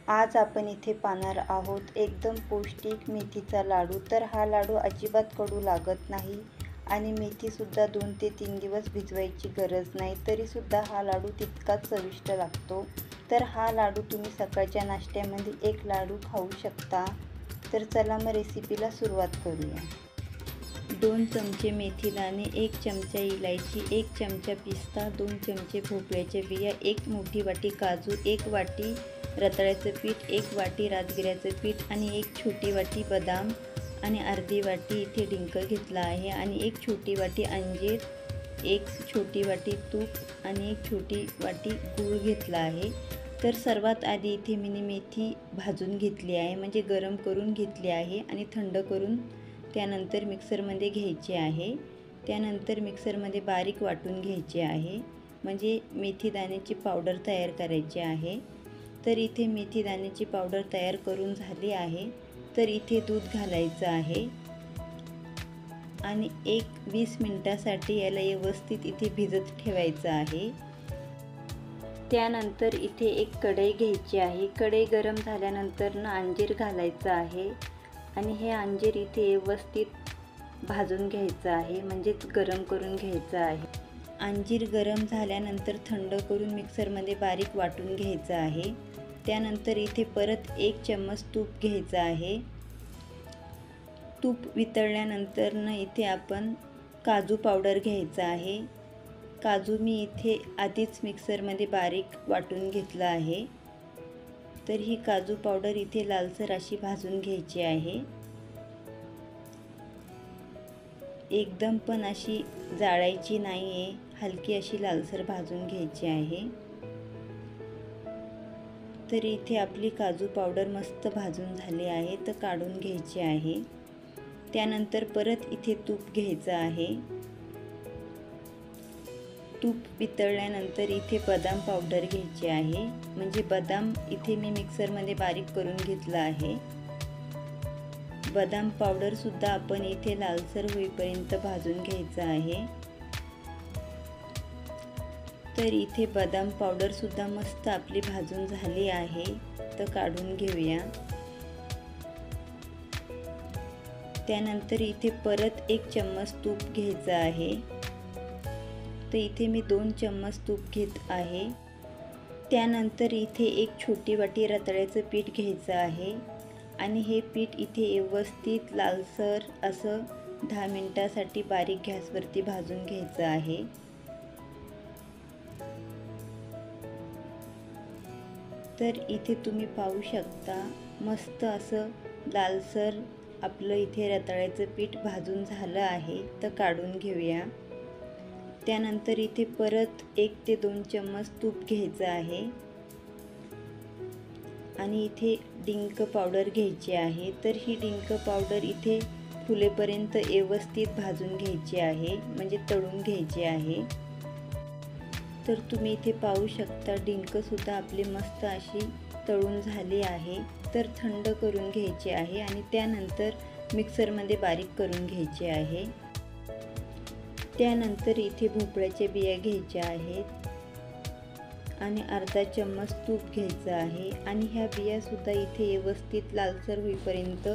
आज आपण इथे पाहणार आहोत एकदम पौष्टिक मेथीचा लाडू। तर हा लाडू अजिबात कडू लागत नाही आणि मेथीसुद्धा 2 ते 3 दिवस भिजवायची गरज नाही, तरीसुद्धा हा लाडू तितकाच चविष्ट लागतो। तर हा लाडू तुम्ही सकाळच्या नाश्त्यामध्ये एक लाडू खाऊ शकता। तर चला मग रेसिपीला सुरुवात करूया। 2 चमचे मेथीदाणे, 1 चमचा इलायची, 1 चमचा पिस्ता, 2 चमचे भोपळ्याच्या बिया, 1 मोठी वाटी काजू, 1 वाटी रताळ्याचं पीठ, 1 वाटी राजगिऱ्याचं पीठ आणि 1 छोटी वाटी बदाम आणि अर्धी वाटी इथे डिंक घेतला आहे आणि 1 छोटी वाटी अंजीर, 1 छोटी वाटी तूप आणि 1 छोटी वाटी गूळ घेतला आहे। तर सर्वात आधी इथे मी मेथी भाजून घेतली आहे, म्हणजे गरम करून घेतली आहे आणि थंड करून त्यानंतर मिक्सरमध्ये घ्यायचे आहे। त्यानंतर मिक्सरमध्ये बारीक वाटून घ्यायचे आहे, म्हणजे मेथी दाण्याची पावडर तयार करायची आहे। तर इथे मेथी दाण्याची पावडर तयार करून झाली आहे। तर इथे दूध घालायचं आहे आणि 20 मिनिटासाठी याला व्यवस्थित इथे भिजत ठेवायचं आहे। त्यानंतर इथे एक कढई घ्यायची आहे। कढई गरम झाल्यानंतर अंजीर घालायचं आहे आणि हे अंजीर इथे व्यवस्थित भाजून घ्यायचं आहे, म्हणजेच गरम करून घ्यायचं आहे। अंजीर गरम झाल्यानंतर थंड करून मिक्सरमध्ये बारीक वाटून घ्यायचं आहे। त्यानंतर इथे परत 1 चम्मच तूप घ्यायचं आहे। तूप वितळल्यानंतर इथे आपण काजू पावडर घ्यायचं आहे। काजू मी इथे आधीच मिक्सरमध्ये बारीक वाटून घेतलं आहे। तर ही काजू पावडर इथे लालसर अशी भाजून घ्यायची आहे, एकदम पण अशी जाळायची नाही आहे, हलकी अशी लालसर भाजून घ्यायची आहे। तर इथे आपली काजू पावडर मस्त भाजून झाली आहे, तर काढून घ्यायची आहे। त्यानंतर परत इथे तूप घ्यायचं आहे। तूप वितळल्यानंतर इथे बदाम पावडर घ्यायची आहे, म्हणजे बदाम इथे मी मिक्सरमध्ये बारीक करून घेतला आहे। बदाम पावडर सुद्धा आपण इथे लालसर होईपर्यंत भाजून घ्यायचं आहे। तर इथे बदाम पावडर सुद्धा मस्त आपली भाजून झाली आहे, तर काढून घेऊया। त्यानंतर इथे परत 1 चम्मच तूप घ्यायचं आहे। तर इथे मी 2 चम्मच तूप घेत आहे। त्यानंतर इथे 1 छोटी वाटी रताळ्याचं पीठ घ्यायचं आहे आणि हे पीठ इथे व्यवस्थित लालसर असं 10 मिनिटासाठी बारीक गॅसवरती भाजून घ्यायचं आहे। तर इथे तुम्ही पाहू शकता मस्त असं लालसर आपलं इथे रताळ्याचं पीठ भाजून झालं आहे, तर काढून घेऊया। त्यानंतर इथे परत 1 ते 2 चम्मच तूप घ्यायचं आहे आणि इथे डिंक पावडर घ्यायची आहे। तर ही डिंक पावडर इथे फुलेपर्यंत व्यवस्थित भाजून घ्यायची आहे, म्हणजे तळून घ्यायची आहे। तर तुम्ही इथे पाहू शकता डिंकसुद्धा आपली मस्त अशी तळून झाली आहे, तर थंड करून घ्यायची आहे आणि त्यानंतर मिक्सरमध्ये बारीक करून घ्यायची आहे। त्यानंतर इथे भोपळ्याच्या बिया घ्यायच्या आहेत आणि अर्धा चम्मच तूप घ्यायचं आहे आणि ह्या बियासुद्धा इथे व्यवस्थित लालसर होईपर्यंत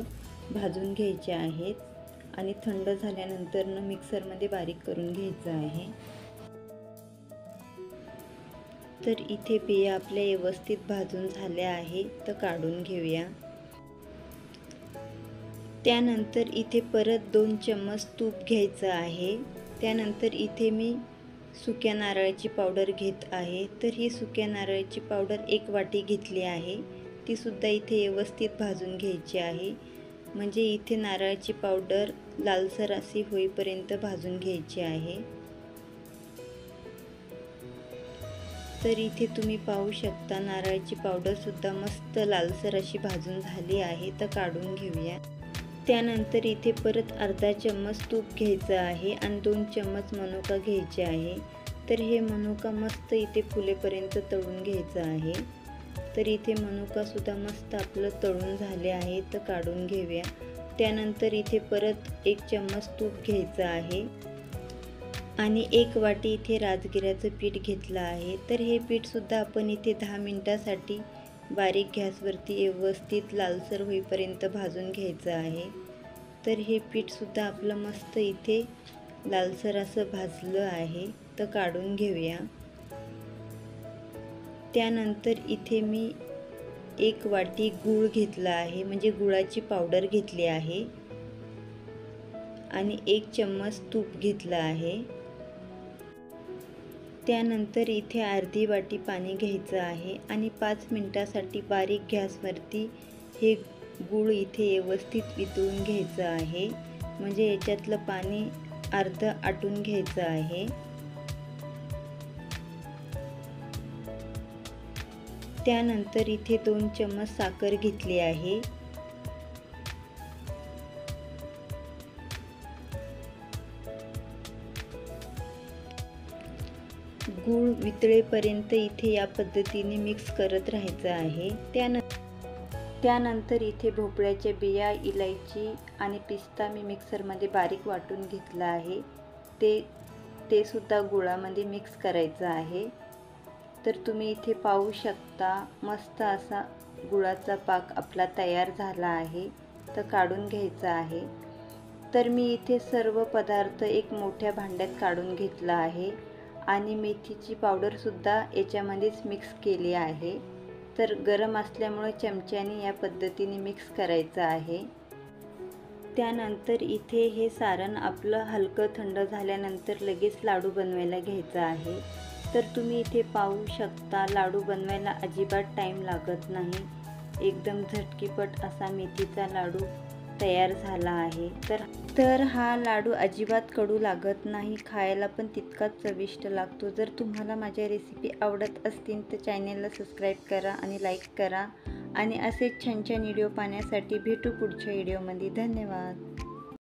भाजून घ्यायच्या आहेत आणि थंड झाल्यानंतर मिक्सरमध्ये बारीक करून घ्यायचं आहे। तर इथे बिया आपल्या व्यवस्थित भाजून झाल्या आहे, तर काढून घेऊया। त्यानंतर इथे परत 2 चम्मच तूप घ्यायचं आहे। त्यानंतर इथे मी सुक्या नारळाची पावडर घेत आहे। तर ही सुक्या नारळाची पावडर 1 वाटी घेतली आहे, ती सुद्धा इथे व्यवस्थित भाजून घ्यायची आहे, म्हणजे इथे नारळाची पावडर लालसर अशी होईपर्यंत भाजून घ्यायची आहे। तर इथे तुम्ही पाहू शकता नारळाची पावडर सुद्धा मस्त लालसर अशी भाजून झाली आहे, तर काढून घेऊया। त्यानंतर इथे परत अर्धा चम्मच तूप घ्यायचं आहे आणि 2 चम्मच मनुका घ्यायचे आहे। तर हे मनुका मस्त इथे फुलेपर्यंत तळून घ्यायचं आहे। तर इथे मनुका सुद्धा मस्त आपलं तळून झाले आहे, तर काढून घेऊया। त्यानंतर इथे परत 1 चम्मच तूप घ्यायचं आहे आणि 1 वाटी इथे राजगिऱ्याचं पीठ घेतलं आहे। तर हे पीठ सुद्धा आपण इथे 10 मिनिटासाठी बारीक गॅसवरती व्यवस्थित लालसर होईपर्यंत भाजून घ्यायचं आहे। तर हे पीठसुद्धा आपलं मस्त इथे लालसर असं भाजलं आहे, तर काढून घेऊया। त्यानंतर इथे मी 1 वाटी गूळ घेतला आहे, म्हणजे गुळाची पावडर घेतली आहे आणि 1 चम्मच तूप घेतलं आहे। त्यानंतर इथे अर्धी वाटी पाणी घ्यायचं आहे आणि 5 मिनिटासाठी बारीक गॅसवरती हे गूळ इथे व्यवस्थित वितळून घ्यायचं आहे, म्हणजे याच्यातलं पाणी अर्ध आटून घ्यायचं आहे। त्यानंतर इथे 2 चम्मच साखर घेतली आहे। गूळ वितळेपर्यंत इथे या पद्धतीने मिक्स करत राहायचं आहे। त्यानंतर इथे भोपळ्याच्या बिया, इलायची आणि पिस्ता मी मिक्सरमध्ये बारीक वाटून घेतला आहे, ते सुद्धा गुळामध्ये मिक्स करायचं आहे। तर तुम्ही इथे पाहू शकता, मस्त असा गुळाचा पाक आपला तयार झाला आहे, तर काढून घ्यायचा आहे। तर मी इथे सर्व पदार्थ एक मोठ्या भांड्यात काढून घेतला आहे आणि मेथीची पावडरसुद्धा याच्यामध्येच मिक्स केली आहे। तर गरम असल्यामुळे चमच्याने या पद्धतीने मिक्स करायचं आहे। त्यानंतर इथे हे सारण आपलं हलकं थंड झाल्यानंतर लगेच लाडू बनवायला घ्यायचं आहे। तर तुम्ही इथे पाहू शकता, लाडू बनवायला अजिबात टाईम लागत नाही, एकदम झटकीपट असा मेथीचा लाडू तयार झाला आहे। तर हा लाडू अजिबात कडू लागत नाही, खायला पण तितकाच चविष्ट लागतो। जर तुम्हाला माझ्या रेसिपी आवडत असतील तर चॅनेलला सबस्क्राईब करा आणि लाईक करा आणि असेच छान छान व्हिडिओ पाहण्यासाठी भेटू पुढच्या व्हिडिओमध्ये। धन्यवाद।